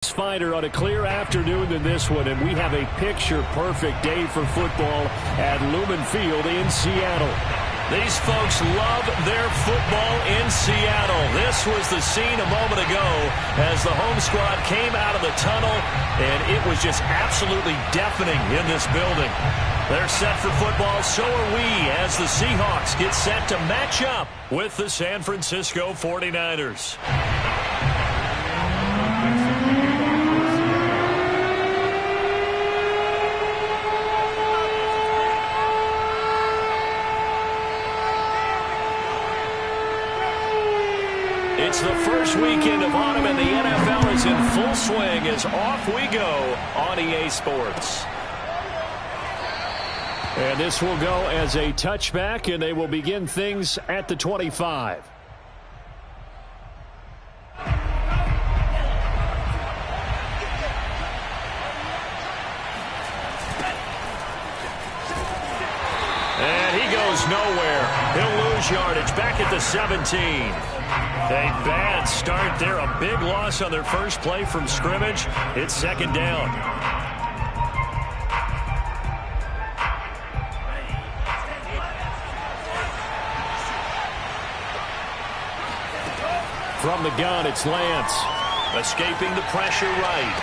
Finer on a clear afternoon than this one, and we have a picture-perfect day for football at Lumen Field in Seattle. These folks love their football in Seattle. This was the scene a moment ago as the home squad came out of the tunnel, and it was just absolutely deafening in this building. They're set for football, so are we, as the Seahawks get set to match up with the San Francisco 49ers. It's the first weekend of autumn, and the NFL is in full swing as off we go on EA Sports. And this will go as a touchback, and they will begin things at the 25. And he goes nowhere. He'll lose yardage back at the 17. A bad start there. A big loss on their first play from scrimmage. It's second down. From the gun, it's Lance. Escaping the pressure right.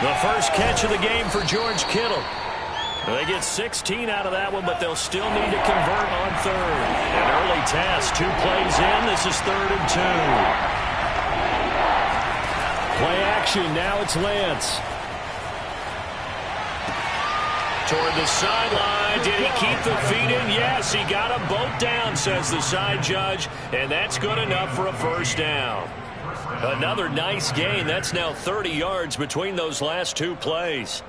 The first catch of the game for George Kittle. They get 16 out of that one, but they'll still need to convert on third. An early task, 2 plays in. This is 3rd and 2. Play action, now it's Lance. Toward the sideline, did he keep the feet in? Yes, he got them both down, says the side judge, and that's good enough for a first down. Another nice gain. That's now 30 yards between those last 2 plays.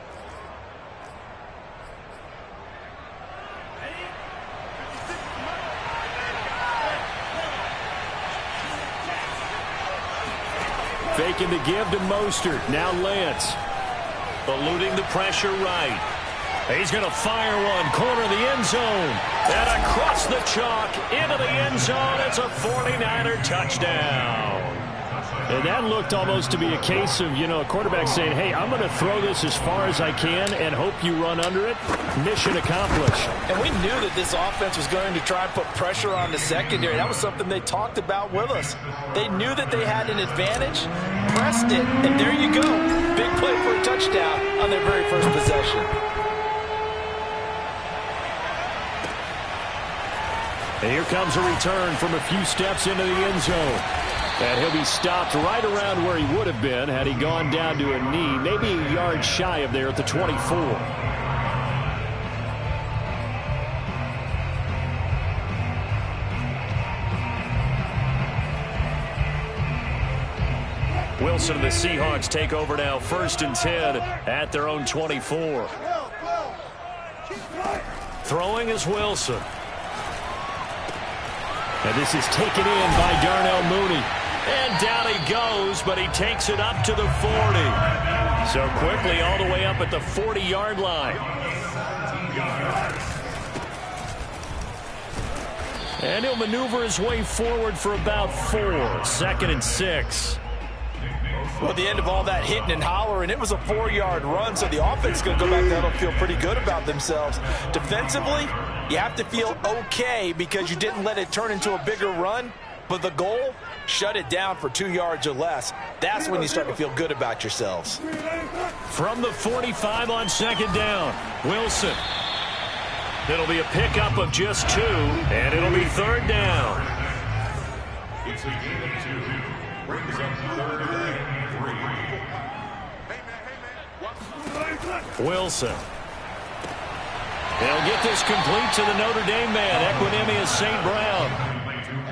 Faking the give to Mostert. Now Lance. Eluding the pressure right. He's going to fire one. Corner of the end zone. And across the chalk into the end zone. It's a 49er touchdown. And that looked almost to be a case of, a quarterback saying, hey, I'm going to throw this as far as I can and hope you run under it. Mission accomplished. And we knew that this offense was going to try and put pressure on the secondary. That was something they talked about with us. They knew that they had an advantage, pressed it, and there you go. Big play for a touchdown on their very first possession. And here comes a return from a few steps into the end zone. And he'll be stopped right around where he would have been had he gone down to a knee, maybe a yard shy of there at the 24. Wilson and the Seahawks take over now, 1st and 10 at their own 24. Throwing is Wilson. And this is taken in by Darnell Mooney. And down he goes, but he takes it up to the 40. So quickly all the way up at the 40-yard line. And he'll maneuver his way forward for about 4. 2nd and 6. Well, at the end of all that hitting and hollering, it was a 4-yard run, so the offense is going to go back there and feel pretty good about themselves. Defensively, you have to feel okay because you didn't let it turn into a bigger run, but the goal, shut it down for 2 yards or less. That's when you start to feel good about yourselves. From the 45 on 2nd down, Wilson. It'll be a pickup of just 2, and it'll be 3rd down. It's a game of 2. Brings up 3rd and 3. Wilson. They'll get this complete to the Notre Dame man, Equanimeous St. Brown.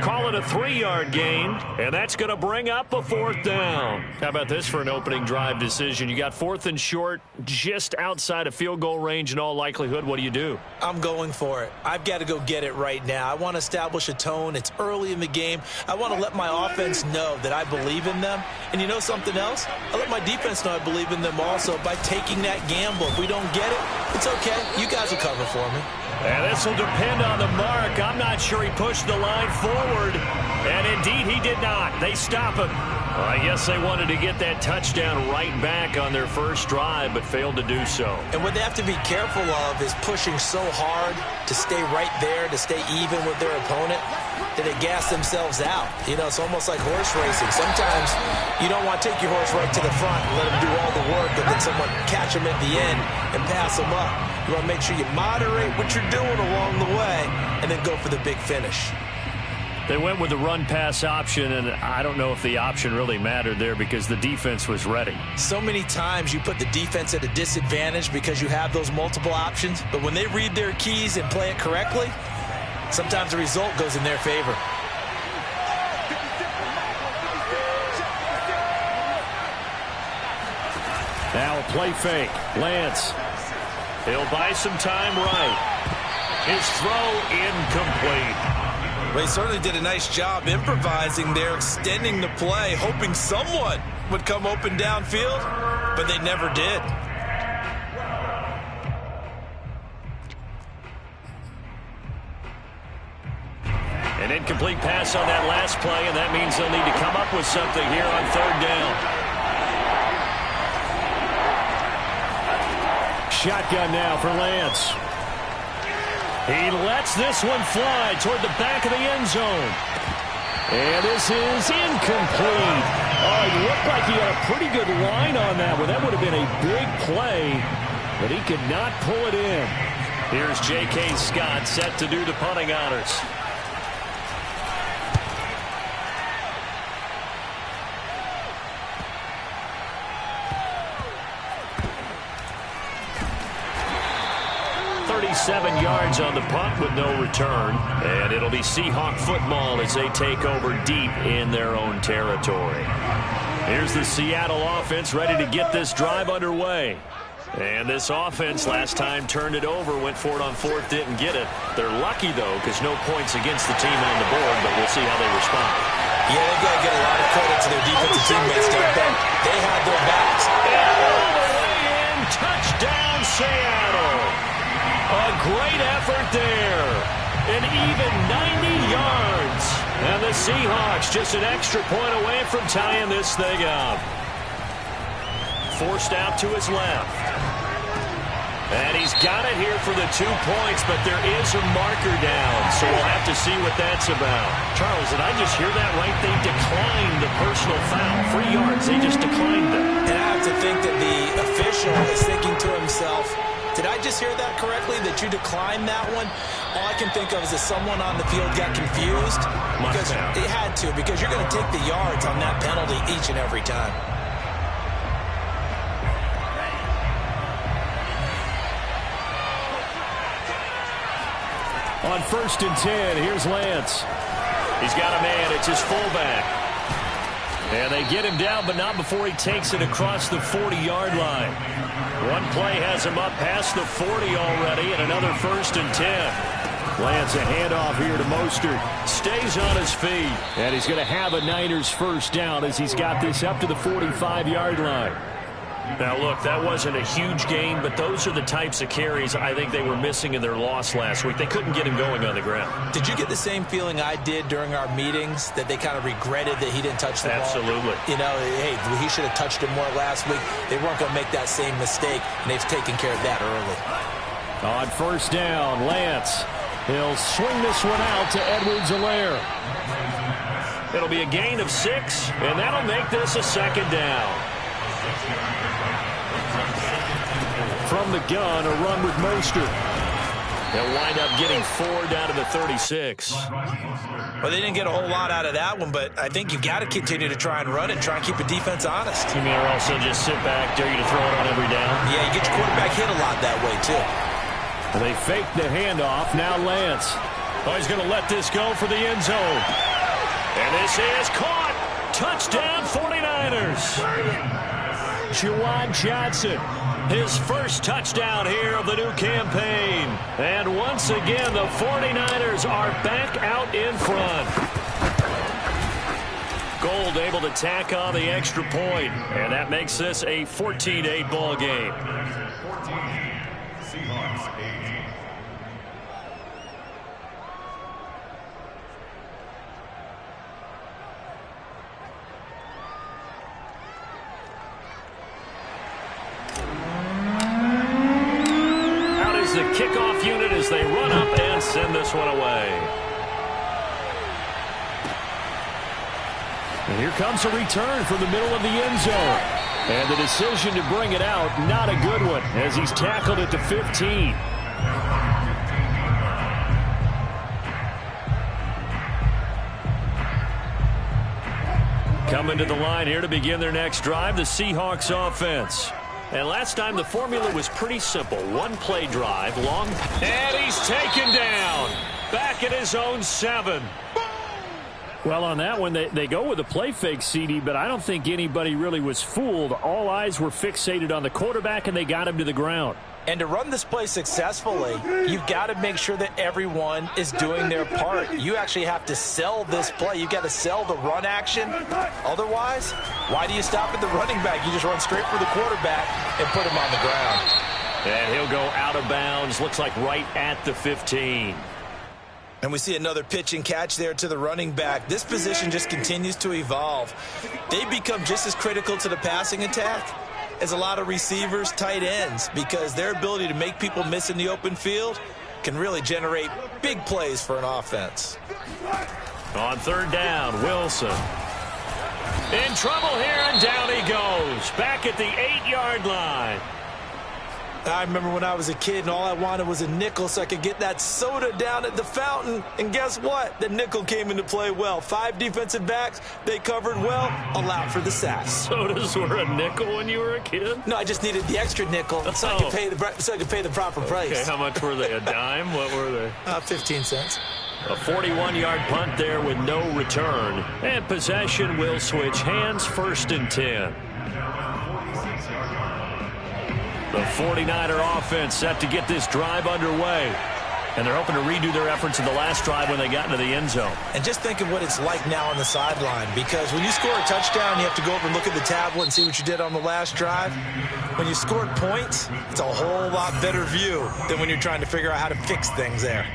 Call it a 3-yard gain, and that's going to bring up a 4th down. How about this for an opening drive decision? You got 4th and short, just outside of field goal range in all likelihood. What do you do? I'm going for it. I've got to go get it right now. I want to establish a tone. It's early in the game. I want to let my offense know that I believe in them. And you know something else? I let my defense know I believe in them also by taking that gamble. If we don't get it, it's okay. You guys will cover for me. And this will depend on the mark. I'm not sure he pushed the line forward. And indeed, he did not. They stop him. Well, I guess they wanted to get that touchdown right back on their first drive, but failed to do so. And what they have to be careful of is pushing so hard to stay right there, to stay even with their opponent, that they gas themselves out. You know, it's almost like horse racing. Sometimes you don't want to take your horse right to the front and let them do all the work, and then someone catch them at the end and pass them up. You want to make sure you moderate what you're doing along the way and then go for the big finish. They went with the run-pass option, and I don't know if the option really mattered there because the defense was ready. So many times you put the defense at a disadvantage because you have those multiple options, but when they read their keys and play it correctly, sometimes the result goes in their favor. Now a play fake. Lance. He'll buy some time right. His throw incomplete. Well, he certainly did a nice job improvising there, extending the play, hoping someone would come open downfield, but they never did. An incomplete pass on that last play, and that means they'll need to come up with something here on third down. Shotgun now for Lance. He lets this one fly toward the back of the end zone. And this is incomplete. Oh, he looked like he had a pretty good line on that one. That would have been a big play, but he could not pull it in. Here's J.K. Scott set to do the punting honors. Seven yards on the punt with no return. And it'll be Seahawk football as they take over deep in their own territory. Here's the Seattle offense ready to get this drive underway. And this offense last time turned it over, went for it on fourth, didn't get it. They're lucky, though, because no points against the team on the board, but we'll see how they respond. Yeah, they've got to get a lot of credit to their defensive teammates down there. They had their backs. And all the way in, touchdown Seattle. A great effort there. An even 90 yards. And the Seahawks just an extra point away from tying this thing up. Forced out to his left. And he's got it here for the 2 points, but there is a marker down, so we'll have to see what that's about. Charles, did I just hear that right? They declined the personal foul. 3 yards, they just declined it. And I have to think that the official is thinking to himself, did I just hear that correctly, that you declined that one? All I can think of is that someone on the field got confused. Because it had to, because you're going to take the yards on that penalty each and every time. On 1st and 10, here's Lance. He's got a man. It's his fullback. And they get him down, but not before he takes it across the 40-yard line. One play has him up past the 40 already, and another 1st and 10. Lance, a handoff here to Mostert. Stays on his feet. And he's going to have a Niners first down as he's got this up to the 45-yard line. Now, look, that wasn't a huge gain, but those are the types of carries I think they were missing in their loss last week. They couldn't get him going on the ground. Did you get the same feeling I did during our meetings, that they kind of regretted that he didn't touch the ball? Absolutely. You know, hey, he should have touched it more last week. They weren't going to make that same mistake, and they've taken care of that early. On 1st down, Lance. He'll swing this one out to Edwards-Helaire. It'll be a gain of 6, and that'll make this a 2nd down. From the gun, a run with Mostert. They'll wind up getting 4 down to the 36. Well, they didn't get a whole lot out of that one, but I think you've got to continue to try and run it, try and keep the defense honest. You mean, or also just sit back, dare you to throw it on every down? Yeah, you get your quarterback hit a lot that way, too. They fake the handoff. Now Lance. Oh, he's going to let this go for the end zone. And this is caught. Touchdown, 49ers. Juwan Johnson. His first touchdown here of the new campaign. And once again, the 49ers are back out in front. Gold able to tack on the extra point. And that makes this a 14-8 ball game. Seahawks 8. kickoff unit as they run up and send this one away. And here comes a return from the middle of the end zone. And the decision to bring it out, not a good one, as he's tackled at the 15. Coming to the line here to begin their next drive, the Seahawks offense. And last time the formula was pretty simple. One-play drive, long. And he's taken down. Back at his own 7. Well, on that one, they go with a play fake, CD, but I don't think anybody really was fooled. All eyes were fixated on the quarterback, and they got him to the ground. And to run this play successfully, you've got to make sure that everyone is doing their part. You actually have to sell this play. You've got to sell the run action. Otherwise, why do you stop at the running back? You just run straight for the quarterback and put him on the ground. And he'll go out of bounds, looks like right at the 15. And we see another pitch and catch there to the running back. This position just continues to evolve. They become just as critical to the passing attack as a lot of receivers, tight ends, because their ability to make people miss in the open field can really generate big plays for an offense. On third down, Wilson. In trouble here, and down he goes. Back at the 8-yard line. I remember when I was a kid and all I wanted was a nickel so I could get that soda down at the fountain. And guess what? The nickel came into play well. 5 defensive backs, they covered well, allowed for the sacks. Sodas were a nickel when you were a kid? No, I just needed the extra nickel so I could pay the proper price. Okay, how much were they? A dime? What were they? 15 cents. A 41-yard punt there with no return. And possession will switch hands, 1st and 10. The 49er offense set to get this drive underway. And they're hoping to redo their efforts in the last drive when they got into the end zone. And just think of what it's like now on the sideline, because when you score a touchdown, you have to go over and look at the tablet and see what you did on the last drive. When you scored points, it's a whole lot better view than when you're trying to figure out how to fix things there.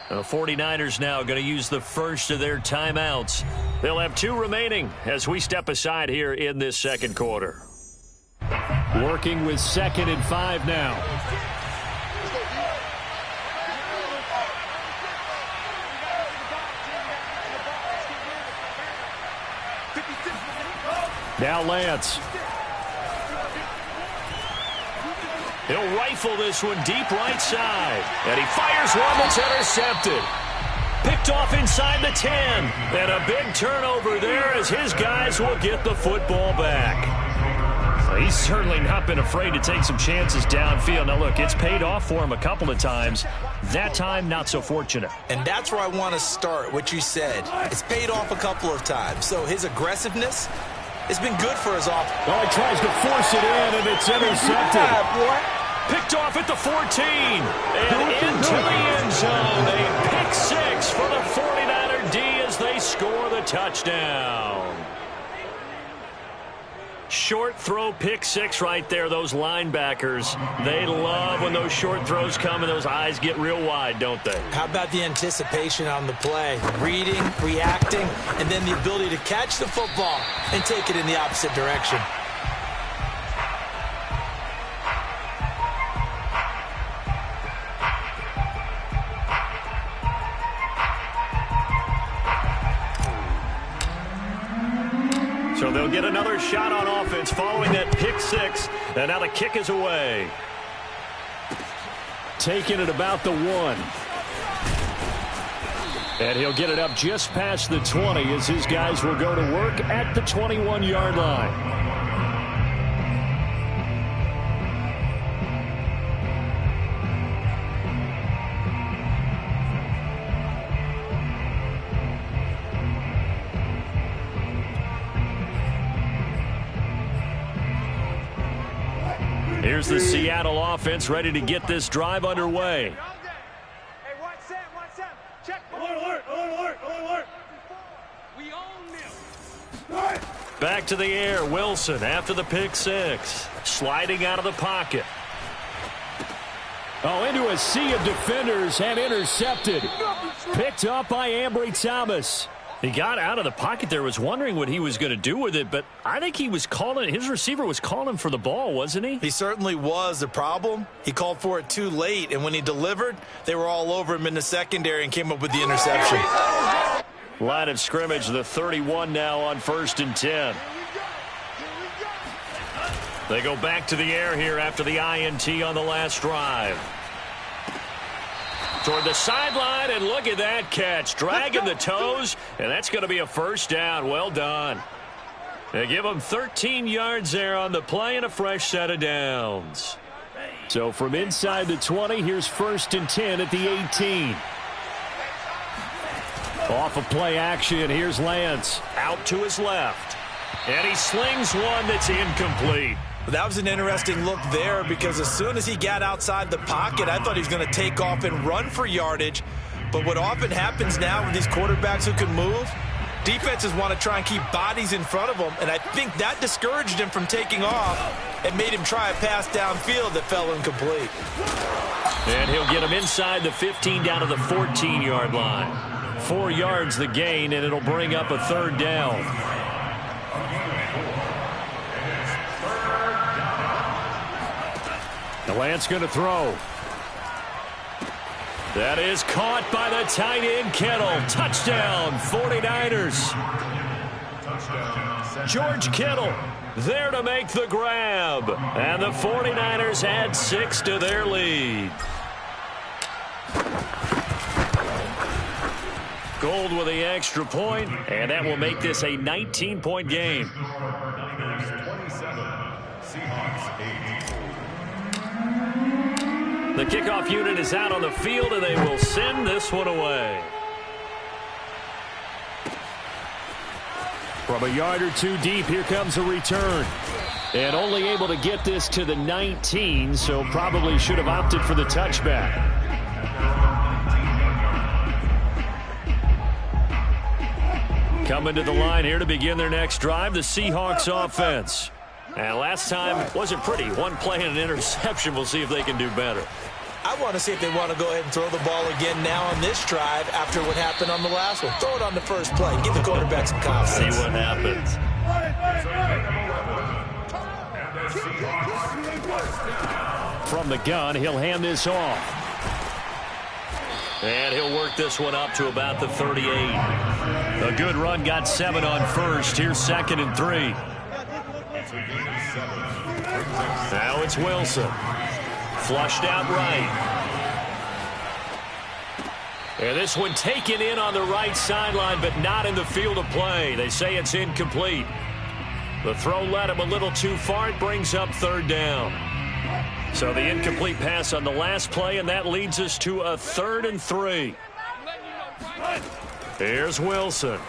The 49ers now going to use the first of their timeouts. They'll have 2 remaining as we step aside here in this second quarter. Working with 2nd and 5 now. Now Lance. He'll rifle this one deep right side. And he fires one that's intercepted. Picked off inside the 10. And a big turnover there as his guys will get the football back. He's certainly not been afraid to take some chances downfield. Now, look, it's paid off for him a couple of times. That time, not so fortunate. And that's where I want to start, what you said. It's paid off a couple of times. So his aggressiveness has been good for his offense. Well, he tries to force it in, and it's intercepted. Picked off at the 14. And into the end zone. A pick 6 for the 49er D as they score the touchdown. Short throw pick 6 right there. Those linebackers, they love when those short throws come and those eyes get real wide, don't they? How about the anticipation on the play? Reading, reacting, and then the ability to catch the football and take it in the opposite direction. So they'll get another shot on offense following that pick 6. And now the kick is away. Taking it about the 1. And he'll get it up just past the 20 as his guys will go to work at the 21-yard line. Here's the Seattle offense ready to get this drive underway. Back to the air, Wilson after the pick six. Sliding out of the pocket. Oh, into a sea of defenders and intercepted. Picked up by Ambry Thomas. He got out of the pocket there, was wondering what he was going to do with it, but I think he was calling, his receiver was calling for the ball, wasn't he? He certainly was. The problem, he called for it too late, and when he delivered, they were all over him in the secondary and came up with the interception. Line of scrimmage, the 31 now on 1st and 10. They go back to the air here after the INT on the last drive. Toward the sideline, and look at that catch. Dragging the toes, and that's going to be a first down. Well done. They give them 13 yards there on the play and a fresh set of downs. So from inside the 20, here's 1st and 10 at the 18. Off of play action, here's Lance. Out to his left. And he slings one that's incomplete. That was an interesting look there because as soon as he got outside the pocket, I thought he was going to take off and run for yardage. But what often happens now with these quarterbacks who can move, defenses want to try and keep bodies in front of them, and I think that discouraged him from taking off and made him try a pass downfield that fell incomplete. And he'll get him inside the 15 down to the 14-yard line. 4 yards the gain, and it'll bring up a 3rd down. Lance going to throw. That is caught by the tight end, Kittle. Touchdown, 49ers. George Kittle there to make the grab. And the 49ers add 6 to their lead. Gold with the extra point, and that will make this a 19-point game. The kickoff unit is out on the field, and they will send this one away. From a yard or two deep, here comes a return. And only able to get this to the 19, so probably should have opted for the touchback. Coming to the line here to begin their next drive, the Seahawks offense. And last time wasn't pretty. One play and an interception. We'll see if they can do better. I want to see if they want to go ahead and throw the ball again now on this drive after what happened on the last one. Throw it on the first play. Give the quarterback some confidence. See what happens. From the gun, he'll hand this off. And he'll work this one up to about the 38. A good run, got 7 on first. Here's 2nd and 3. Now it's Wilson. Flushed out right. And this one taken in on the right sideline, but not in the field of play. They say it's incomplete. The throw led him a little too far. It brings up 3rd down. So the incomplete pass on the last play, and that leads us to a 3rd and 3. Here's Wilson.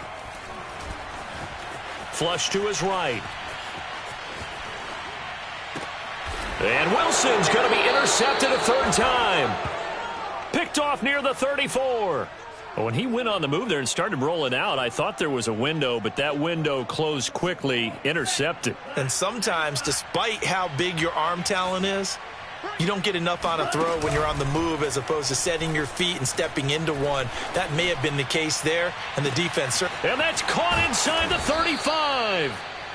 Flush to his right. And Wilson's going to be intercepted a 3rd time. Picked off near the 34. When he went on the move there and started rolling out, I thought there was a window, but that window closed quickly, intercepted. And sometimes, despite how big your arm talent is, you don't get enough on a throw when you're on the move as opposed to setting your feet and stepping into one. That may have been the case there, and the defense. And that's caught inside the 35.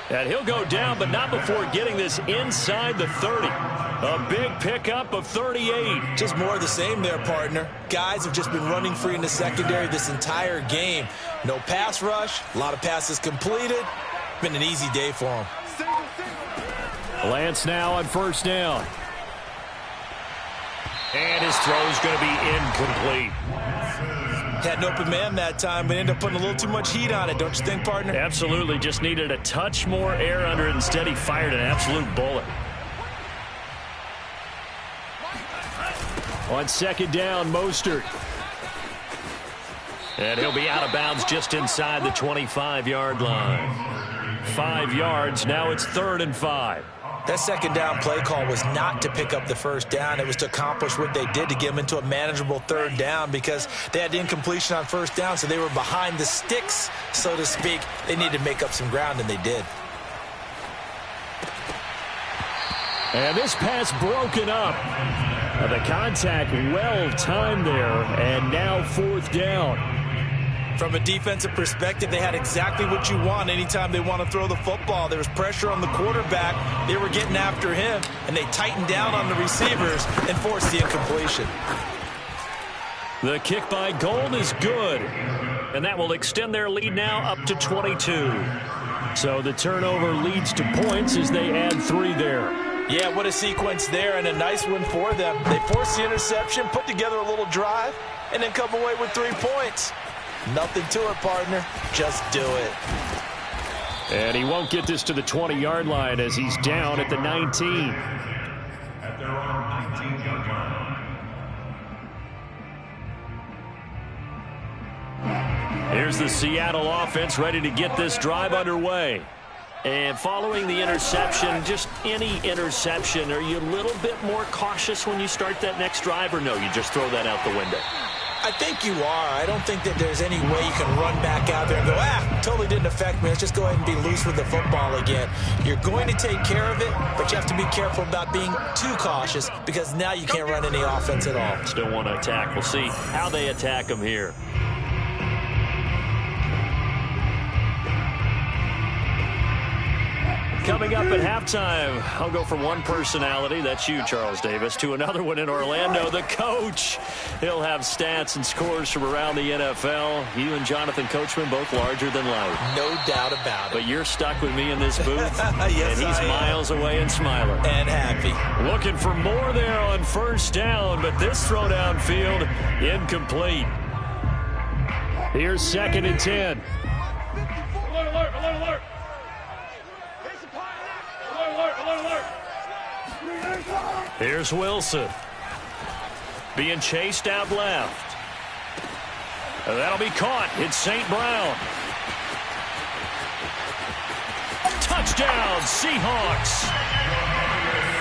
And he'll go down, but not before getting this inside the 30. A big pickup of 38. Just more of the same there, partner. Guys have just been running free in the secondary this entire game. No pass rush, a lot of passes completed. Been an easy day for them. Lance now on 1st down. And his throw's going to be incomplete. Had an open man that time, but ended up putting a little too much heat on it, don't you think, partner? Absolutely. Just needed a touch more air under it. Instead, he fired an absolute bullet. On 2nd down, Mostert. And he'll be out of bounds just inside the 25-yard line. 5 yards. Now it's 3rd and 5. That second down play call was not to pick up the first down. It was to accomplish what they did to get them into a manageable third down because they had incompletion on first down, so they were behind the sticks, so to speak. They needed to make up some ground, and they did. And this pass broken up. The contact well timed there, and now fourth down. From a defensive perspective, they had exactly what you want anytime they want to throw the football. There was pressure on the quarterback. They were getting after him, and they tightened down on the receivers and forced the incompletion. The kick by Gold is good, and that will extend their lead now up to 22. So the turnover leads to points as they add 3 there. Yeah, what a sequence there, and a nice one for them. They forced the interception, put together a little drive, and then come away with 3 points. Nothing to it, partner. Just do it. And he won't get this to the 20-yard line as he's down at the 19. At their own 19-yard line. Here's the Seattle offense ready to get this drive underway. And following the interception, just any interception, are you a little bit more cautious when you start that next drive, or no, you just throw that out the window? I think you are. I don't think that there's any way you can run back out there and go, totally didn't affect me. Let's just go ahead and be loose with the football again. You're going to take care of it, but you have to be careful about being too cautious because now you can't run any offense at all. Still want to attack. We'll see how they attack them here. Coming up at halftime, I'll go from one personality, that's you, Charles Davis, to another one in Orlando, the coach. He'll have stats and scores from around the NFL. You and Jonathan Coachman, both larger than life. No doubt about it. But you're stuck with me in this booth, yes, and he's miles away and smiling. And happy. Looking for more there on first down, but this throw downfield, incomplete. Here's 2nd and 10. Alert, alert, alert, alert. Here's Wilson. Being chased out left. That'll be caught. It's St. Brown. Touchdown, Seahawks.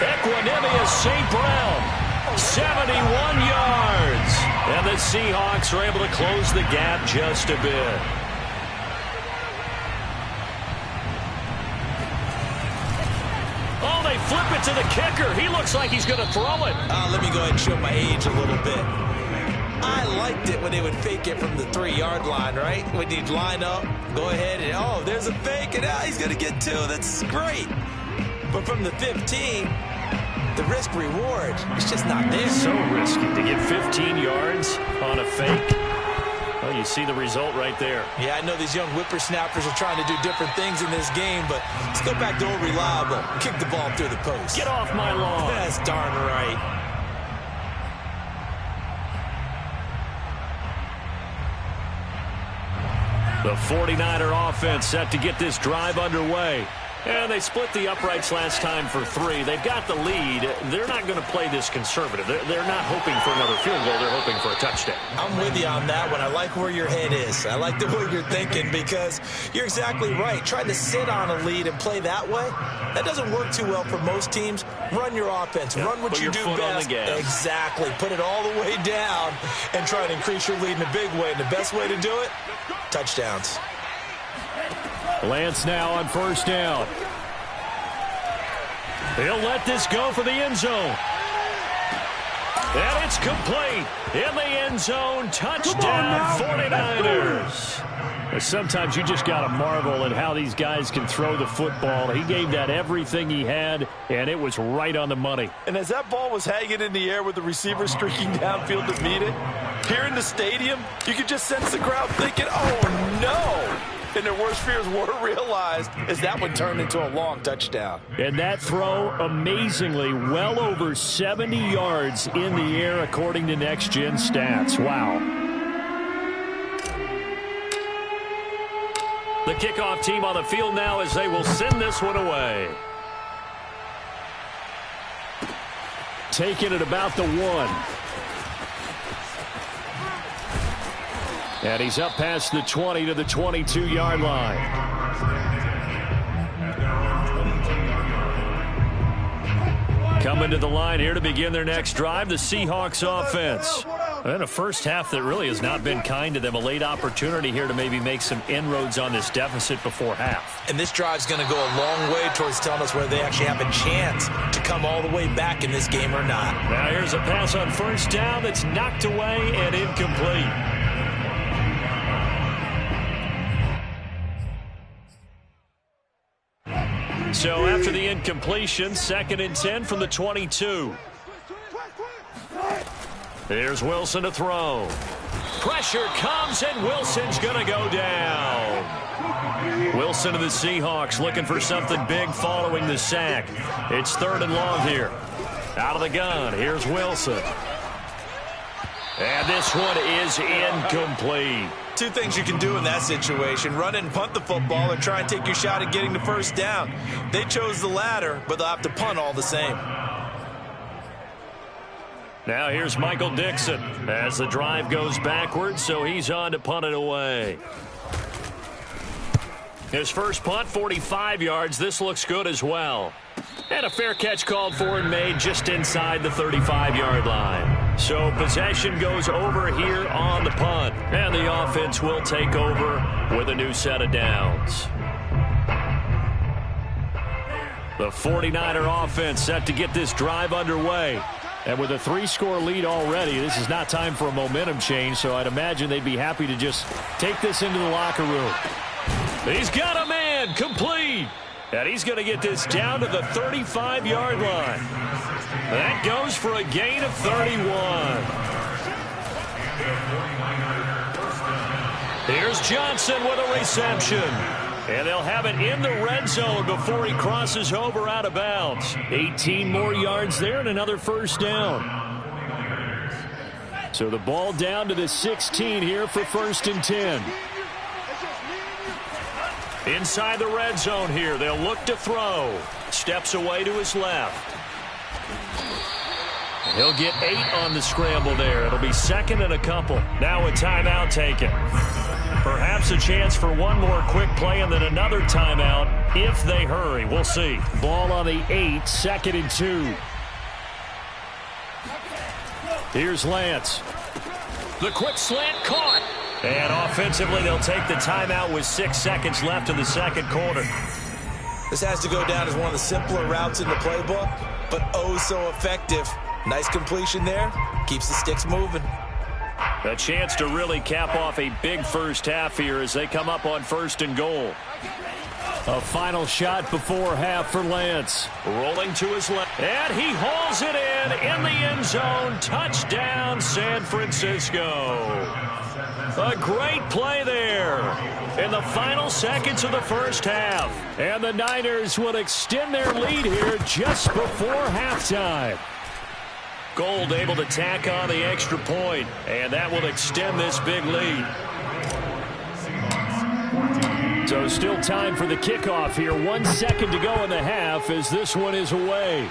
Equanimous St. Brown. 71 yards. And the Seahawks are able to close the gap just a bit. Oh, they flip it to the kicker. He looks like he's going to throw it. Let me go ahead and show my age a little bit. I liked it when they would fake it from the 3-yard line, right? When you'd line up, go ahead and, there's a fake, and he's going to get 2. That's great. But from the 15, the risk-reward, it's just not there. So risky to get 15 yards on a fake. Well, you see the result right there. Yeah, I know these young whippersnappers are trying to do different things in this game, but let's go back to old reliable. Kick the ball through the post. Get off my lawn. That's darn right. The 49er offense set to get this drive underway. And they split the uprights last time for 3. They've got the lead. They're not going to play this conservative. They're not hoping for another field goal. They're hoping for a touchdown. I'm with you on that one. I like where your head is. I like the way you're thinking because you're exactly right. Trying to sit on a lead and play that way, that doesn't work too well for most teams. Run your offense. Run what you do best. Exactly. Put it all the way down and try to increase your lead in a big way. And the best way to do it, touchdowns. Lance now on first down. He'll let this go for the end zone. And it's complete. In the end zone, touchdown 49ers. Sometimes you just got to marvel at how these guys can throw the football. He gave that everything he had, and it was right on the money. And as that ball was hanging in the air with the receiver streaking downfield to meet it, here in the stadium, you could just sense the crowd thinking, oh, no. And their worst fears were realized as that one turned into a long touchdown. And that throw, amazingly, well over 70 yards in the air, according to Next Gen Stats. Wow. The kickoff team on the field now as they will send this one away. Taking it about the 1. And he's up past the 20 to the 22-yard line. Coming to the line here to begin their next drive, the Seahawks offense. And a first half that really has not been kind to them. A late opportunity here to maybe make some inroads on this deficit before half. And this drive's going to go a long way towards telling us whether they actually have a chance to come all the way back in this game or not. Now here's a pass on first down that's knocked away and incomplete. So after the incompletion, 2nd and 10 from the 22. Here's Wilson to throw. Pressure comes, and Wilson's going to go down. Wilson of the Seahawks looking for something big following the sack. It's 3rd and long here. Out of the gun, here's Wilson. And this one is incomplete. Two things you can do in that situation: run and punt the football, or try and take your shot at getting the first down. They chose the latter, but they'll have to punt all the same. Now here's Michael Dixon as the drive goes backwards, so he's on to punt it away. His first punt, 45 yards. This looks good as well. And a fair catch called for and made just inside the 35-yard line. So possession goes over here on the punt. And the offense will take over with a new set of downs. The 49er offense set to get this drive underway. And with a 3-score lead already, this is not time for a momentum change, so I'd imagine they'd be happy to just take this into the locker room. He's got a man, complete. And he's going to get this down to the 35-yard line. That goes for a gain of 31. Here's Johnson with a reception. And they'll have it in the red zone before he crosses over out of bounds. 18 more yards there and another first down. So the ball down to the 16 here for 1st and 10. Inside the red zone here, they'll look to throw. Steps away to his left. He'll get 8 on the scramble there. It'll be 2nd and a couple. Now a timeout taken. Perhaps a chance for one more quick play and then another timeout if they hurry. We'll see. Ball on the 8, 2nd and 2. Here's Lance. The quick slant caught. And offensively, they'll take the timeout with 6 seconds left in the second quarter. This has to go down as one of the simpler routes in the playbook, but oh so effective. Nice completion there. Keeps the sticks moving. A chance to really cap off a big first half here as they come up on 1st and goal. A final shot before half for Lance. Rolling to his left. And he hauls it in the end zone. Touchdown, San Francisco. A great play there in the final seconds of the first half. And the Niners will extend their lead here just before halftime. Gold able to tack on the extra point, and that will extend this big lead. So still time for the kickoff here. 1 second to go in the half as this one is away.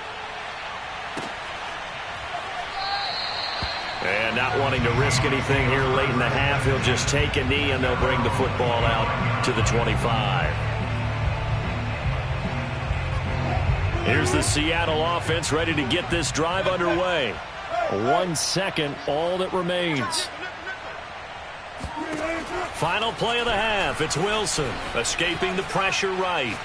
And not wanting to risk anything here late in the half, he'll just take a knee and they'll bring the football out to the 25. Here's the Seattle offense ready to get this drive underway. 1 second, all that remains. Final play of the half. It's Wilson escaping the pressure right.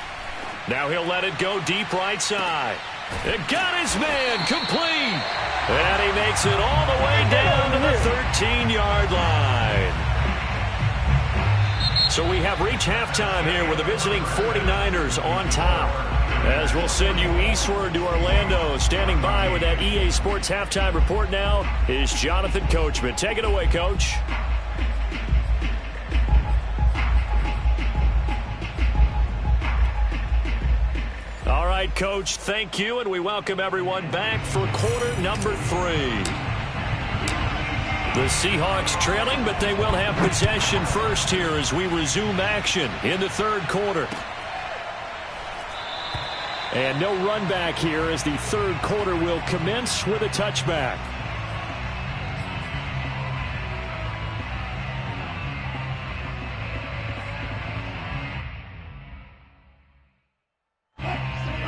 Now he'll let it go deep right side. It got his man complete. And he makes it all the way down to the 13-yard line. So we have reached halftime here with the visiting 49ers on top. As we'll send you eastward to Orlando. Standing by with that EA Sports halftime report now is Jonathan Coachman. Take it away, Coach. All right, Coach, thank you, and we welcome everyone back for quarter number 3. The Seahawks trailing, but they will have possession first here as we resume action in the third quarter. And no run back here as the third quarter will commence with a touchback.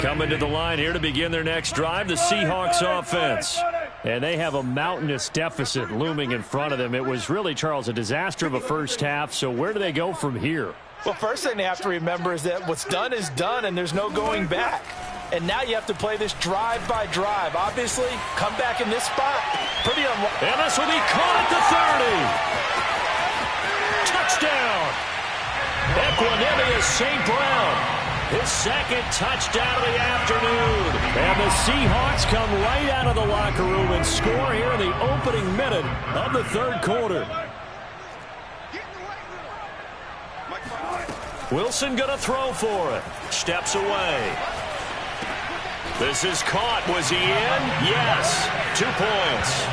Coming to the line here to begin their next drive, the Seahawks offense. And they have a mountainous deficit looming in front of them. It was really, Charles, a disaster of a first half. So where do they go from here? Well, first thing they have to remember is that what's done is done, and there's no going back. And now you have to play this drive by drive. Obviously, come back in this spot. Pretty unlikely. And this will be caught at the 30. Touchdown. Equanimeous St. Brown. His second touchdown of the afternoon. And the Seahawks come right out of the locker room and score here in the opening minute of the third quarter. Wilson going to throw for it. Steps away. This is caught. Was he in? Yes. 2 points.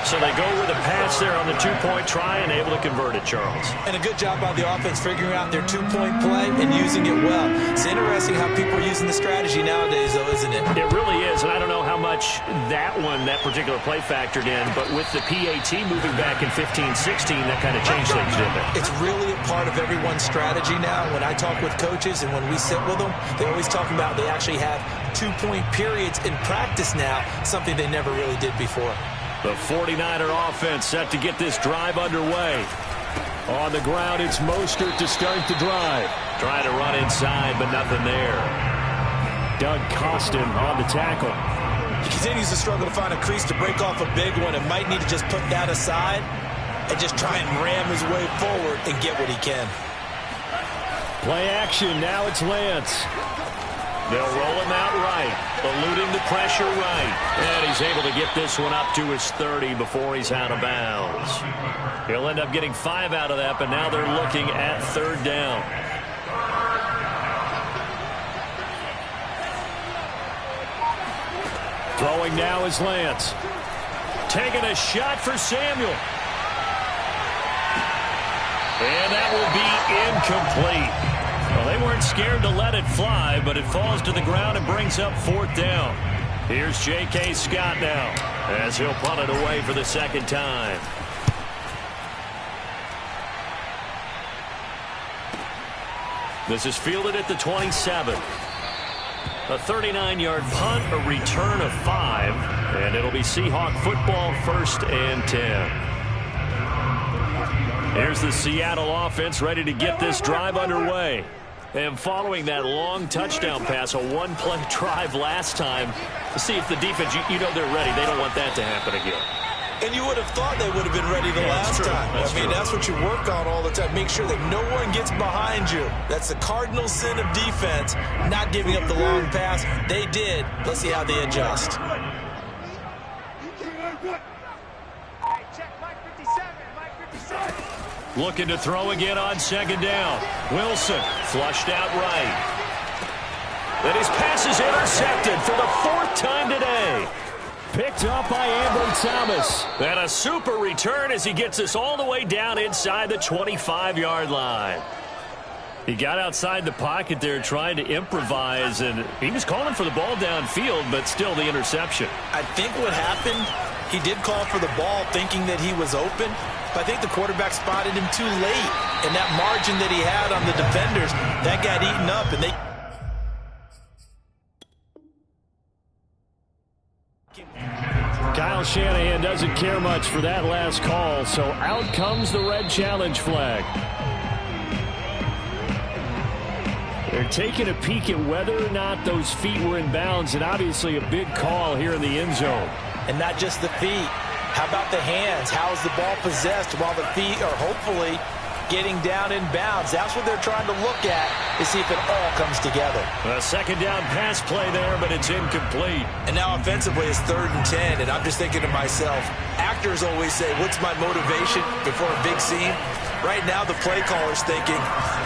So they go with a pass there on the two-point try and able to convert it, Charles. And a good job by the offense figuring out their two-point play and using it well. It's interesting how people are using the strategy nowadays, though, isn't it? It really is, and I don't know how much that particular play factored in, but with the PAT moving back in 15-16, that kind of changed things, didn't it? It's really a part of everyone's strategy now. When I talk with coaches and when we sit with them, they always talk about they actually have two-point periods in practice now, something they never really did before. The 49er offense set to get this drive underway. On the ground, it's Mostert to start the drive. Trying to run inside, but nothing there. Doug Costin on the tackle. He continues to struggle to find a crease to break off a big one and might need to just put that aside and just try and ram his way forward and get what he can. Play action. Now it's Lance. They'll roll him out right, eluding the pressure right. And he's able to get this one up to his 30 before he's out of bounds. He'll end up getting 5 out of that, but now they're looking at third down. Throwing now is Lance. Taking a shot for Samuel. And that will be incomplete. Well, they weren't scared to let it fly, but it falls to the ground and brings up fourth down. Here's J.K. Scott now as he'll punt it away for the second time. This is fielded at the 27. A 39-yard punt, a return of 5, and it'll be Seahawk football, 1st and 10. Here's the Seattle offense ready to get this drive underway. And following that long touchdown pass, a one-play drive last time, to see if the defense, you know they're ready. They don't want that to happen again. And you would have thought they would have been ready the last time. I mean, that's what you work on all the time. Make sure that no one gets behind you. That's the cardinal sin of defense, not giving up the long pass. They did. Let's see how they adjust. Looking to throw again on second down. Wilson flushed out right. And his pass is intercepted for the 4th time today. Picked up by Ambry Thomas. And a super return as he gets us all the way down inside the 25-yard line. He got outside the pocket there trying to improvise, and he was calling for the ball downfield, but still the interception. I think what happened, he did call for the ball thinking that he was open, but I think the quarterback spotted him too late. And that margin that he had on the defenders, that got eaten up, and they... Kyle Shanahan doesn't care much for that last call, so out comes the red challenge flag. They're taking a peek at whether or not those feet were in bounds, and obviously a big call here in the end zone. And not just the feet. How about the hands? How is the ball possessed while the feet are hopefully getting down in bounds? That's what they're trying to look at to see if it all comes together. A second down pass play there, but it's incomplete. And now offensively it's 3rd and 10, and I'm just thinking to myself, actors always say, what's my motivation before a big scene? Right now the play caller's thinking,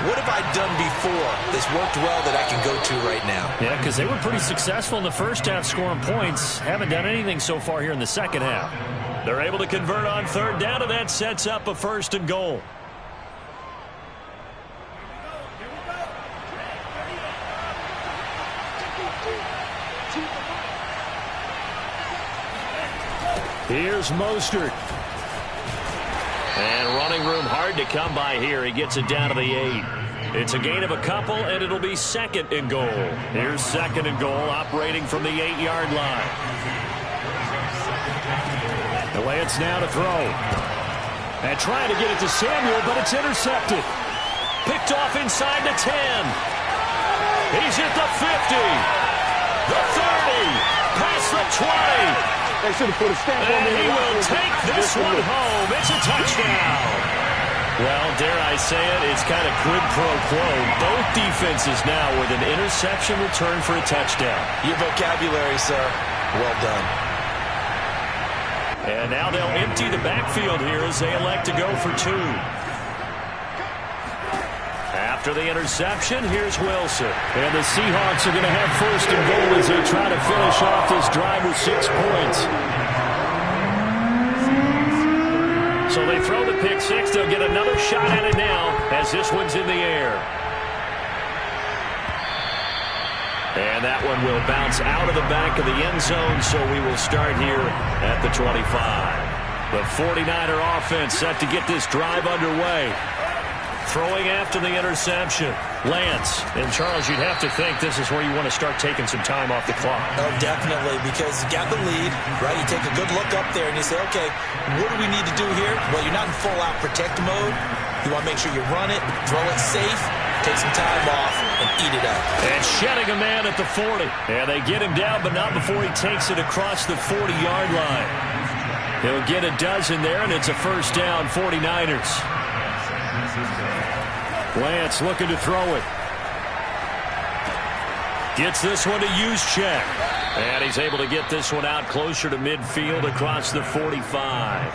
what have I done before that's worked well that I can go to right now? Yeah, because they were pretty successful in the first half scoring points. Haven't done anything so far here in the second half. They're able to convert on third down, and that sets up a 1st and goal. Here's Mostert. And running room hard to come by here. He gets it down to the 8. It's a gain of a couple, and it'll be 2nd and goal. Here's 2nd and goal, operating from the 8-yard line. The Lance now to throw. And trying to get it to Samuel, but it's intercepted. Picked off inside the 10. He's hit the 50. The 30. Past the 20. They should have put a stamp on And me. he will take this one home. It's a touchdown. Well, dare I say it, it's kind of quid pro quo. Both defenses now with an interception return for a touchdown. Your vocabulary, sir. Well done. And now they'll empty the backfield here as they elect to go for 2. After the interception, here's Wilson. And the Seahawks are going to have 1st and goal as they try to finish off this drive with 6 points. So they throw the pick 6. They'll get another shot at it now as this one's in the air. And that one will bounce out of the back of the end zone, so we will start here at the 25. The 49er offense set to get this drive underway. Throwing after the interception. Lance. And, Charles, you'd have to think this is where you want to start taking some time off the clock. Oh, definitely, because you got the lead, right? You take a good look up there and you say, okay, what do we need to do here? Well, you're not in full-out protect mode. You want to make sure you run it, throw it safe, take some time off, and eat it up. And shedding a man at the 40. And they get him down, but not before he takes it across the 40-yard line. He'll get a dozen there, and it's a 1st down, 49ers. Lance looking to throw it. Gets this one to Juszczyk. And he's able to get this one out closer to midfield across the 45.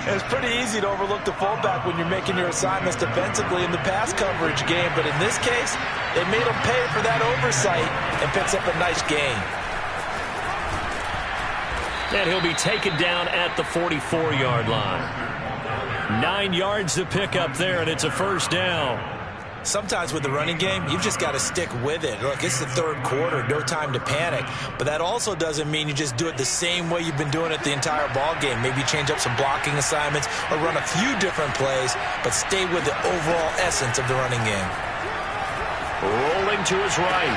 It's pretty easy to overlook the fullback when you're making your assignments defensively in the pass coverage game. But in this case, they made him pay for that oversight and picks up a nice gain. And he'll be taken down at the 44-yard line. 9 yards to pick up there, and it's a 1st down. Sometimes with the running game, you've just got to stick with it. Look, it's the 3rd quarter, no time to panic. But that also doesn't mean you just do it the same way you've been doing it the entire ball game. Maybe change up some blocking assignments or run a few different plays, but stay with the overall essence of the running game. Rolling to his right.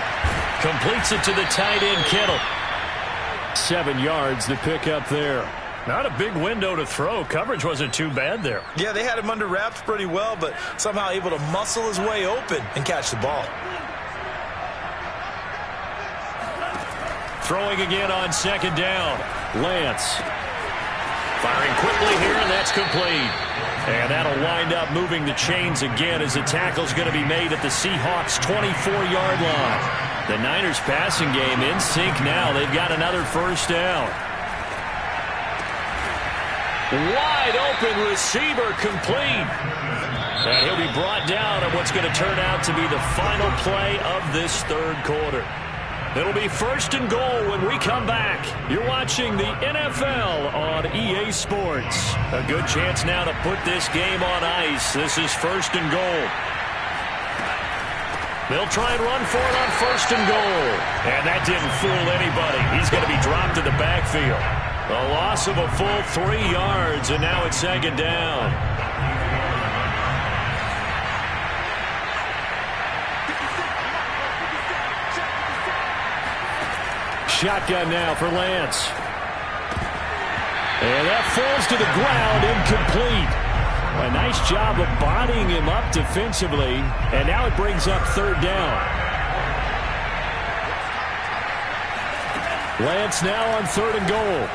Completes it to the tight end, Kittle. 7 yards to pick up there. Not a big window to throw. Coverage wasn't too bad there. Yeah, they had him under wraps pretty well, but somehow able to muscle his way open and catch the ball. Throwing again on 2nd down. Lance. Firing quickly here, and that's complete. And that'll wind up moving the chains again as the tackle's going to be made at the Seahawks' 24-yard line. The Niners passing game in sync now. They've got another 1st down. Wide open receiver complete. And he'll be brought down on what's going to turn out to be the final play of this 3rd quarter. It'll be 1st and goal when we come back. You're watching the NFL on EA Sports. A good chance now to put this game on ice. This is 1st and goal. They'll try and run for it on 1st and goal. And that didn't fool anybody. He's going to be dropped in the backfield. A loss of a full 3 yards, and now it's 2nd down. Shotgun now for Lance. And that falls to the ground, incomplete. A nice job of bodying him up defensively, and now it brings up 3rd down. Lance now on 3rd and goal.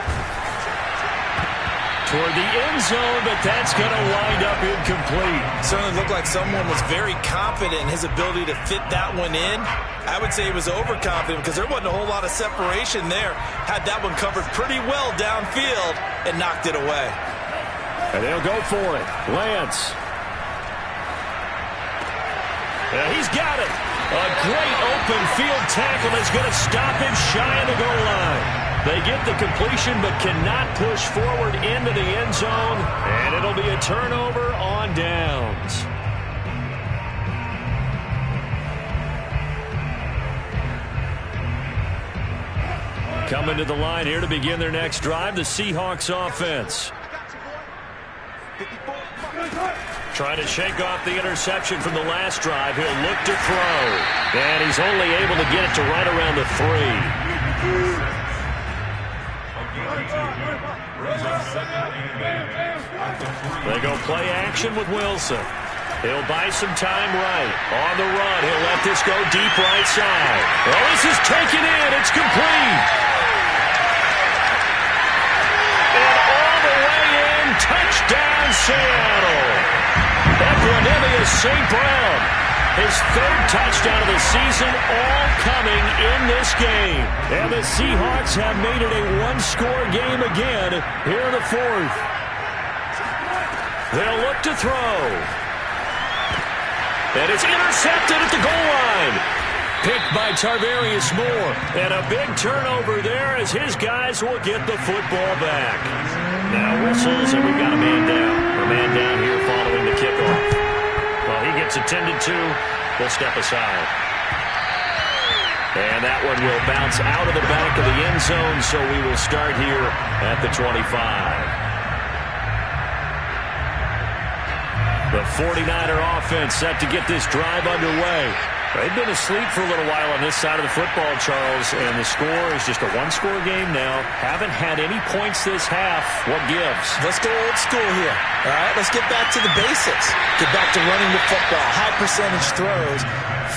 Toward the end zone, but that's going to wind up incomplete. Certainly looked like someone was very confident in his ability to fit that one in. I would say he was overconfident because there wasn't a whole lot of separation there. Had that one covered pretty well downfield and knocked it away. And they'll go for it. Lance. And he's got it. A great open field tackle is going to stop him shy of the goal line. They get the completion but cannot push forward into the end zone, and it'll be a turnover on downs. Coming to the line here to begin their next drive, the Seahawks offense. Trying to shake off the interception from the last drive. He'll look to throw. And he's only able to get it to right around the 3. They go play action with Wilson. He'll buy some time right. On the run, he'll let this go deep right side. Oh, this is taken in. It's complete. And all the way in. Touchdown, Seattle. Equanimeous St. Brown. His 3rd touchdown of the season, all coming in this game. And the Seahawks have made it a one-score game again here in the 4th. They'll look to throw. And it's intercepted at the goal line. Picked by Tarvarius Moore. And a big turnover there as his guys will get the football back. Now whistles, and we've got a man down. A man down here following the kickoff. Well, he gets attended to. We'll step aside. And that one will bounce out of the back of the end zone, so we will start here at the 25. The 49er offense set to get this drive underway. They've been asleep for a little while on this side of the football, Charles, and the score is just a one-score game now. Haven't had any points this half. What gives? Let's go old school here. All right, let's get back to the basics. Get back to running the football, high percentage throws.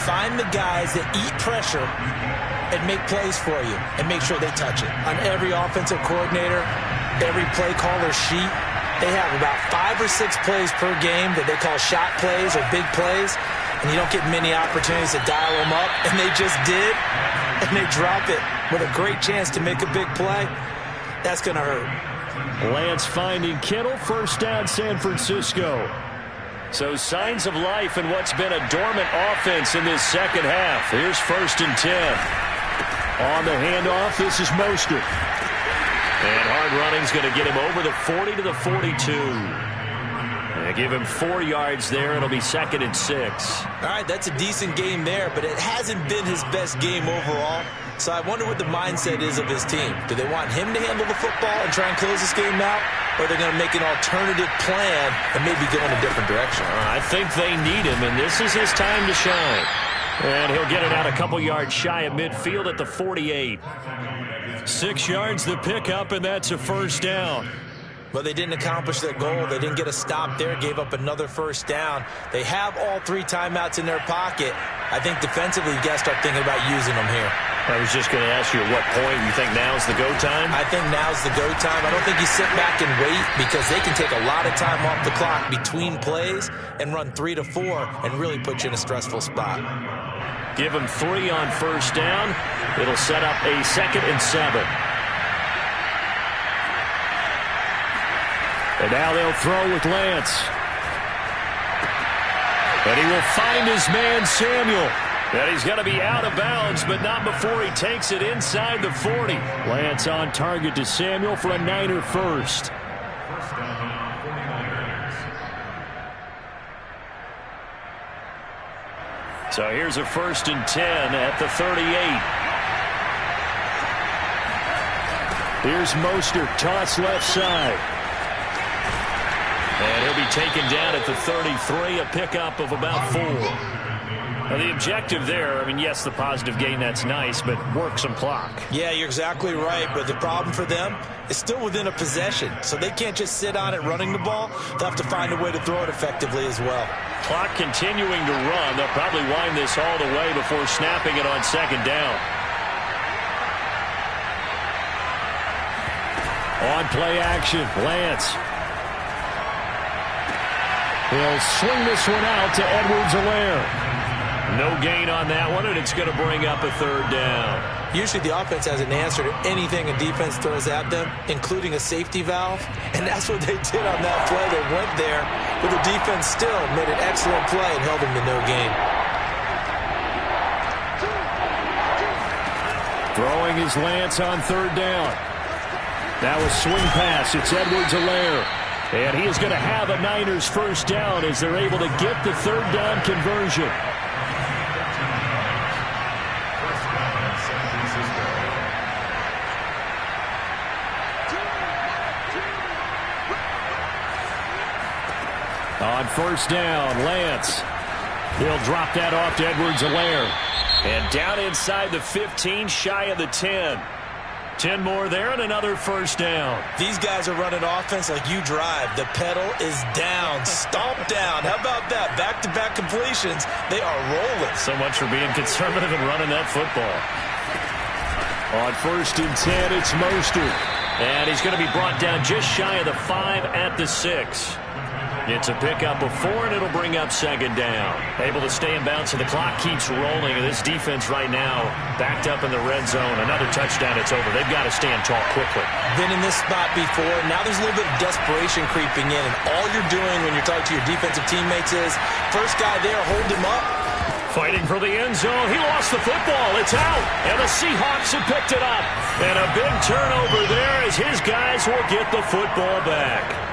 Find the guys that eat pressure and make plays for you and make sure they touch it. On every offensive coordinator, every play caller sheet, they have about 5 or 6 plays per game that they call shot plays or big plays. And you don't get many opportunities to dial them up, and they just did, and they drop it with a great chance to make a big play. That's going to hurt. Lance finding Kittle, first down San Francisco. So signs of life in what's been a dormant offense in this second half. Here's 1st and 10. On the handoff, this is Mostert. And hard running's going to get him over the 40 to the 42. They give him 4 yards there. It'll be 2nd and 6. All right, that's a decent game there, but it hasn't been his best game overall. So I wonder what the mindset is of his team. Do they want him to handle the football and try and close this game out? Or are they going to make an alternative plan and maybe go in a different direction? I think they need him, and this is his time to shine. And he'll get it out a couple yards shy of midfield at the 48. 6 yards the pickup, and that's a first down. But they didn't accomplish their goal. They didn't get a stop there, gave up another first down. They have all 3 timeouts in their pocket. I think defensively, you got to start thinking about using them here. I was just going to ask you at what point you think now's the go time? I think now's the go time. I don't think you sit back and wait because they can take a lot of time off the clock between plays and run 3 to 4 and really put you in a stressful spot. Give them 3 on first down. It'll set up a 2nd and 7. And now they'll throw with Lance. And he will find his man, Samuel. And he's going to be out of bounds, but not before he takes it inside the 40. Lance on target to Samuel for a Niner first. So here's a 1st and 10 at the 38. Here's Mostert, toss left side. And he'll be taken down at the 33, a pickup of about 4. Now the objective there, I mean, yes, the positive gain, that's nice, but work some clock. Yeah, you're exactly right, but the problem for them is still within a possession, so they can't just sit on it running the ball. They'll have to find a way to throw it effectively as well. Clock continuing to run. They'll probably wind this all the way before snapping it on 2nd down. On play action, Lance. He'll swing this one out to Edwards-Helaire. No gain on that one, and it's going to bring up a 3rd down. Usually the offense has an answer to anything a defense throws at them, including a safety valve, and that's what they did on that play. They went there, but the defense still made an excellent play and held them to no gain. Throwing is Lance on 3rd down. Now a swing pass. It's Edwards-Helaire. And he is going to have a Niners first down as they're able to get the 3rd down conversion. On first down, Lance. He'll drop that off to Edwards-Helaire. And down inside the 15, shy of the 10. 10 more there and another first down. These guys are running offense like you drive. The pedal is down, stomp down. How about that? Back-to-back completions. They are rolling. So much for being conservative and running that football. On first and 10, it's Mostert. And he's going to be brought down just shy of the 5 at the 6. It's a pickup of 4, and it'll bring up second down. Able to stay in bounds, so the clock keeps rolling. And this defense right now backed up in the red zone. Another touchdown, it's over. They've got to stand tall quickly. Been in this spot before. Now there's a little bit of desperation creeping in. And all you're doing when you're talking to your defensive teammates is, first guy there, hold him up. Fighting for the end zone. He lost the football. It's out. And the Seahawks have picked it up. And a big turnover there as his guys will get the football back.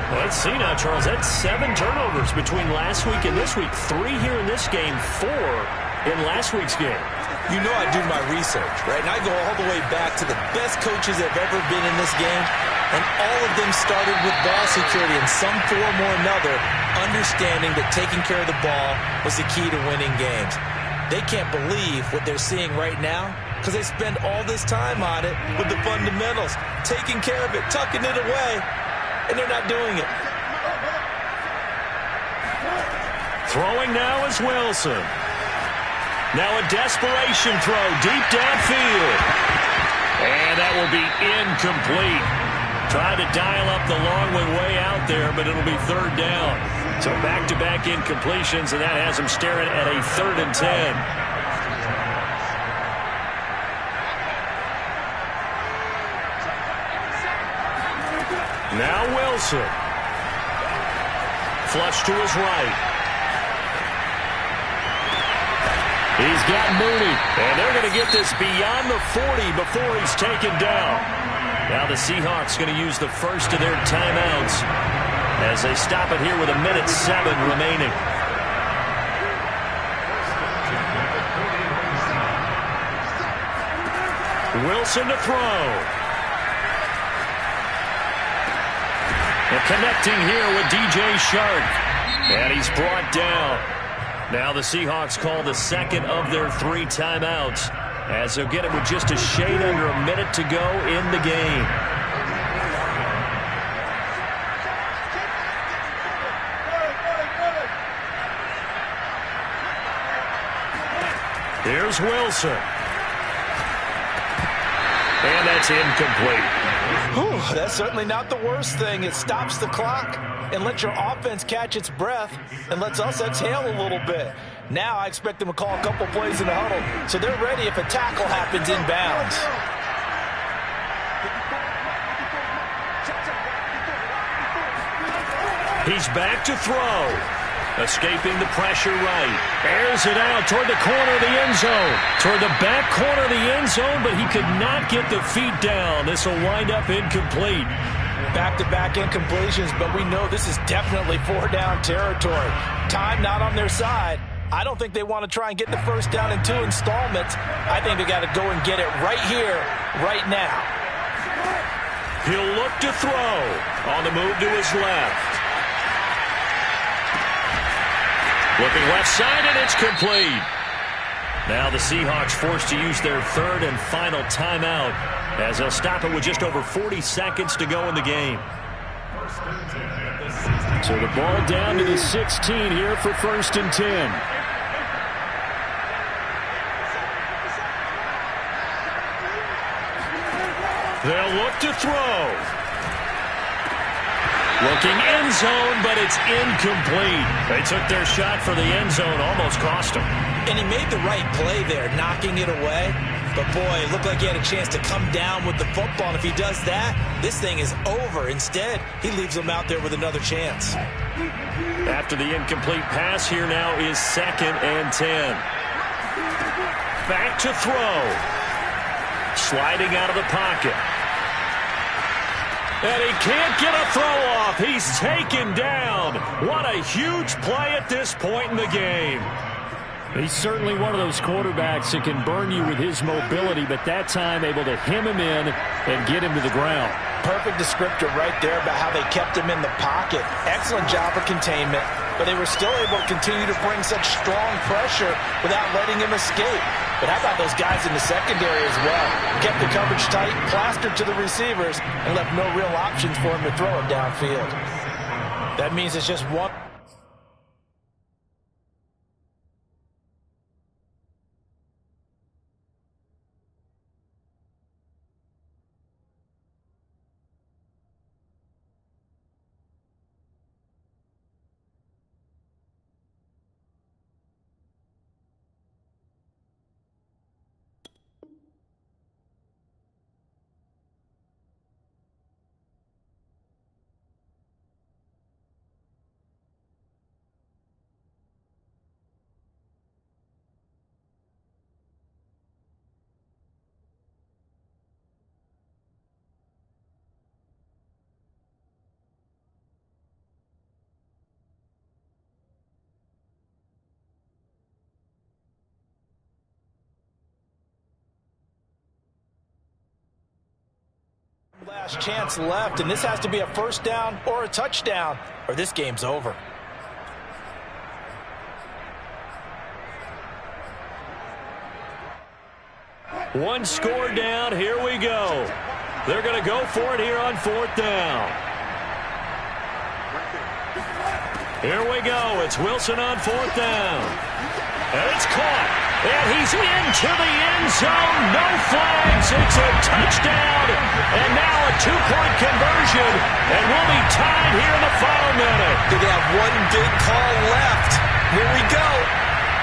Let's see now, Charles. That's 7 turnovers between last week and this week. 3 here in this game, 4 in last week's game. You know I do my research, right? And I go all the way back to the best coaches that have ever been in this game. And all of them started with ball security in some form or another, understanding that taking care of the ball was the key to winning games. They can't believe what they're seeing right now because they spend all this time on it with the fundamentals, taking care of it, tucking it away. And they're not doing it. Throwing now is Wilson. Now a desperation throw deep downfield. And that will be incomplete. Tried to dial up the long way out there, but it'll be third down. So back-to-back incompletions, and that has him staring at a 3rd and 10. Now Wilson. Flush to his right. He's got Mooney. And they're going to get this beyond the 40 before he's taken down. Now the Seahawks going to use the first of their timeouts as they stop it here with 1:07 remaining. Wilson to throw. And connecting here with DJ Chark. And he's brought down. Now the Seahawks call the second of their 3 timeouts as they'll get it with just a shade under a minute to go in the game. Here's Wilson. And that's incomplete. Whew, that's certainly not the worst thing. It stops the clock and lets your offense catch its breath and lets us exhale a little bit. Now I expect them to call a couple plays in the huddle, so they're ready if a tackle happens inbounds. He's back to throw. Escaping the pressure right. Airs it out toward the corner of the end zone. Toward the back corner of the end zone, but he could not get the feet down. This will wind up incomplete. Back-to-back incompletions, but we know this is definitely 4-down territory. Time not on their side. I don't think they want to try and get the first down in 2 installments. I think they got to go and get it right here, right now. He'll look to throw on the move to his left. Looking left side, and it's complete. Now the Seahawks forced to use their 3rd and final timeout as they'll stop it with just over 40 seconds to go in the game. So the ball down to the 16 here for 1st and 10. They'll look to throw. Looking end zone, but it's incomplete. They took their shot for the end zone, almost cost them. And he made the right play there, knocking it away. But, boy, it looked like he had a chance to come down with the football. And if he does that, this thing is over. Instead, he leaves him out there with another chance. After the incomplete pass, here now is 2nd and 10. Back to throw. Sliding out of the pocket. And he can't get a throw off. He's taken down. What a huge play at this point in the game. He's certainly one of those quarterbacks that can burn you with his mobility, but that time able to hem him in and get him to the ground. Perfect descriptor right there about how they kept him in the pocket. Excellent job of containment, but they were still able to continue to bring such strong pressure without letting him escape. But how about those guys in the secondary as well? Kept the coverage tight, plastered to the receivers, and left no real options for him to throw it downfield. That means it's just one. Last chance left, and this has to be a first down or a touchdown, or this game's over. One score down, here we go. They're going to go for it here on fourth down. Here we go, it's Wilson on fourth down. And it's caught, and he's into the end zone. No flags, it's a touchdown. And now a two-point conversion, and we'll be tied here in the final minute. They have one big call left. Here we go.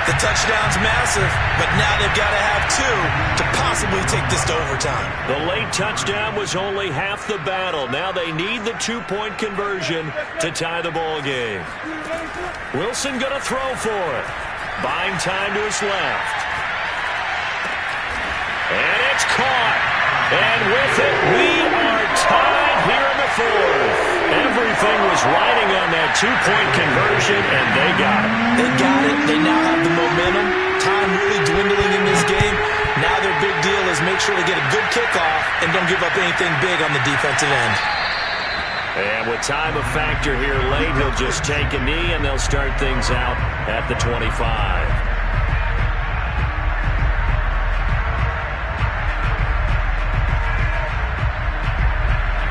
The touchdown's massive, but now they've got to have two to possibly take this to overtime. The late touchdown was only half the battle. Now they need the two-point conversion to tie the ball game. Wilson going to throw for it. Buying time to his left. And it's caught. And with it, we are tied here in the fourth. Everything was riding on that two-point conversion, and they got it. They got it. They now have the momentum. Time really dwindling in this game. Now their big deal is make sure they get a good kickoff and don't give up anything big on the defensive end. And with time a factor here late, he'll just take a knee, and they'll start things out at the 25.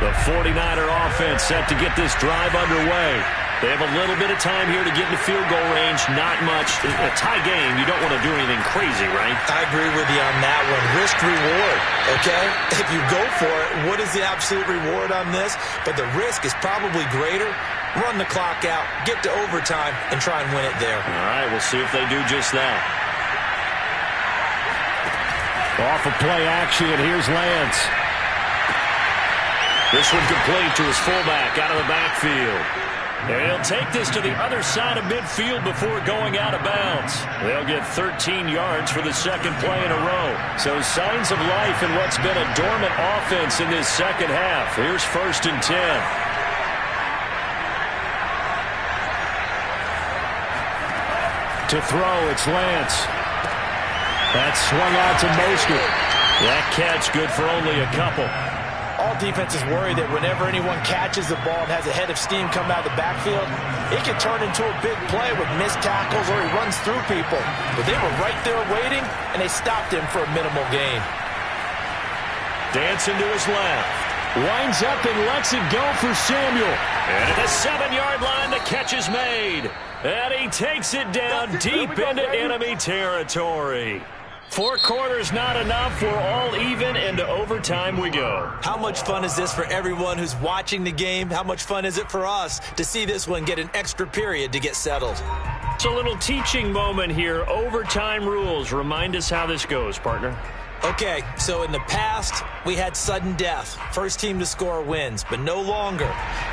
The 49er offense set to get this drive underway. They have a little bit of time here to get into field goal range. Not much. A tie game, you don't want to do anything crazy, right? I agree with you on that one. Risk reward, okay? If you go for it, what is the absolute reward on this? But the risk is probably greater. Run the clock out, get to overtime, and try and win it there. All right, we'll see if they do just that. Off of play action, here's Lance. This one complete to his fullback out of the backfield. And he'll take this to the other side of midfield before going out of bounds. They'll get 13 yards for the second play in a row. So signs of life in what's been a dormant offense in this second half. Here's 1st and 10. To throw, it's Lance. That's swung out to Mostert. That catch good for only a couple. All defenses worry that whenever anyone catches the ball and has a head of steam come out of the backfield, it can turn into a big play with missed tackles or he runs through people. But they were right there waiting, and they stopped him for a minimal gain. Dancing to his left. Winds up and lets it go for Samuel. And at the 7-yard line, the catch is made. And he takes it down deep into enemy territory. 4 quarters not enough. We're all even. Into overtime we go. How much fun is this for everyone who's watching the game? How much fun is it for us to see this one get an extra period to get settled? It's a little teaching moment here. Overtime rules. Remind us how this goes, partner. Okay, so in the past, we had sudden death. First team to score wins, but no longer.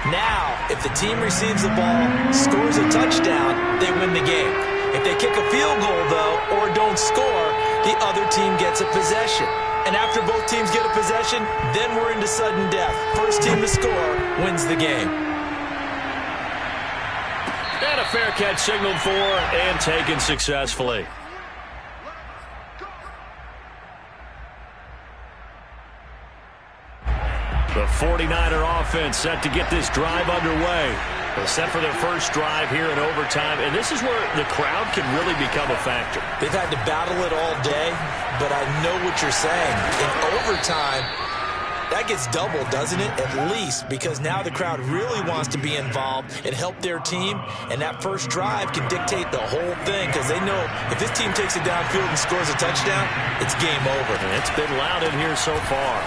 Now, if the team receives the ball, scores a touchdown, they win the game. If they kick a field goal, though, or don't score, the other team gets a possession. And after both teams get a possession, then we're into sudden death. First team to score wins the game. And a fair catch signaled for and taken successfully. The 49er offense set to get this drive underway. They're set for their first drive here in overtime, and this is where the crowd can really become a factor. They've had to battle it all day, but I know what you're saying. In overtime, that gets doubled, doesn't it? At least, because now the crowd really wants to be involved and help their team, and that first drive can dictate the whole thing because they know if this team takes it downfield and scores a touchdown, it's game over. And it's been loud in here so far.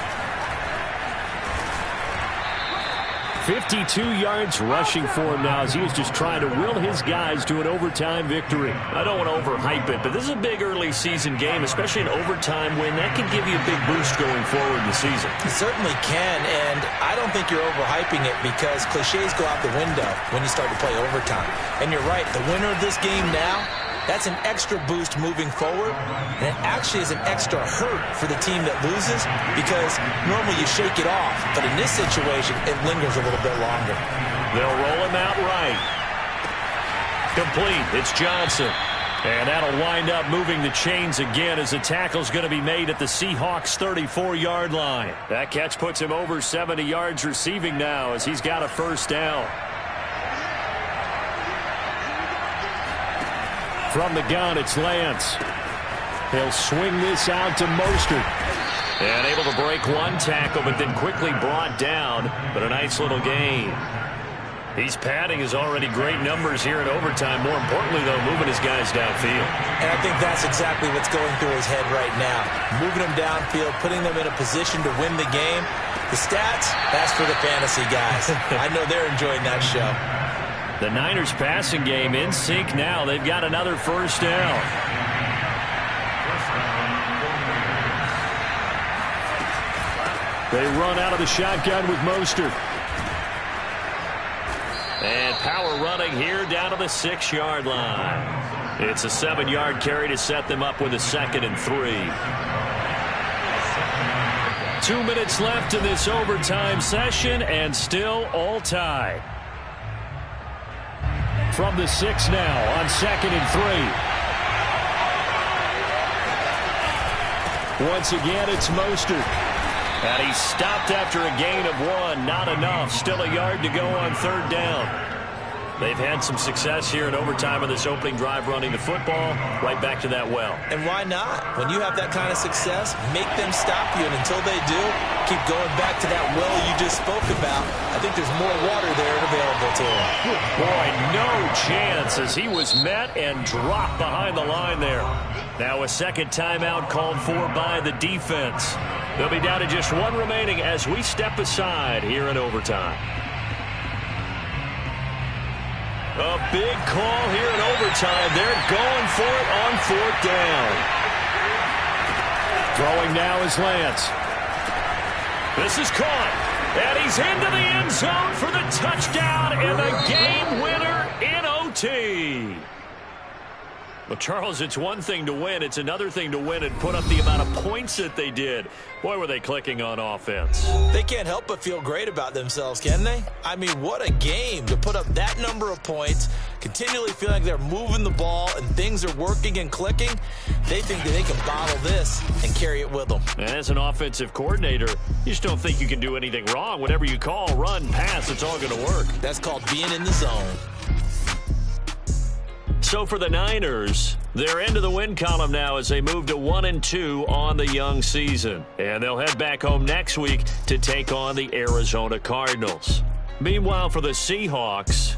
52 yards rushing for him now as he was just trying to will his guys to an overtime victory. I don't want to overhype it, but this is a big early season game, especially an overtime win. That can give you a big boost going forward in the season. It certainly can, and I don't think you're overhyping it because cliches go out the window when you start to play overtime. And you're right, the winner of this game now, that's an extra boost moving forward, and it actually is an extra hurt for the team that loses because normally you shake it off, but in this situation, it lingers a little bit longer. They'll roll him out right. Complete. It's Johnson. And that'll wind up moving the chains again as the tackle's going to be made at the Seahawks' 34-yard line. That catch puts him over 70 yards receiving now as he's got a first down. From the gun, it's Lance. He'll swing this out to Mostert. And able to break one tackle, but then quickly brought down. But a nice little gain. He's padding his already great numbers here in overtime. More importantly, though, moving his guys downfield. And I think that's exactly what's going through his head right now. Moving them downfield, putting them in a position to win the game. The stats, that's for the fantasy guys. I know they're enjoying that show. The Niners passing game in sync now. They've got another first down. They run out of the shotgun with Mostert. And power running here down to the 6-yard line. It's a 7-yard carry to set them up with a 2nd and 3. 2 minutes left in this overtime session and still all tied. From the 6 now on 2nd and 3. Once again, it's Mostert. And he's stopped after a gain of 1. Not enough. Still a yard to go on 3rd down. They've had some success here in overtime in this opening drive running the football. Right back to that well. And why not? When you have that kind of success, make them stop you. And until they do, keep going back to that well you just spoke about. I think there's more water there available to him. Boy, no chance as he was met and dropped behind the line there. Now a second timeout called for by the defense. They'll be down to just 1 remaining as we step aside here in overtime. A big call here in overtime. They're going for it on 4th down. Throwing now is Lance. This is caught. And he's into the end zone for the touchdown and the game winner in OT. Well, Charles, it's one thing to win. It's another thing to win and put up the amount of points that they did. Boy, were they clicking on offense. They can't help but feel great about themselves, can they? I mean, what a game to put up that number of points, continually feeling like they're moving the ball and things are working and clicking. They think that they can bottle this and carry it with them. And as an offensive coordinator, you just don't think you can do anything wrong. Whatever you call, run, pass, it's all going to work. That's called being in the zone. So for the Niners, they're into the win column now as they move to 1-2 on the young season. And they'll head back home next week to take on the Arizona Cardinals. Meanwhile, for the Seahawks,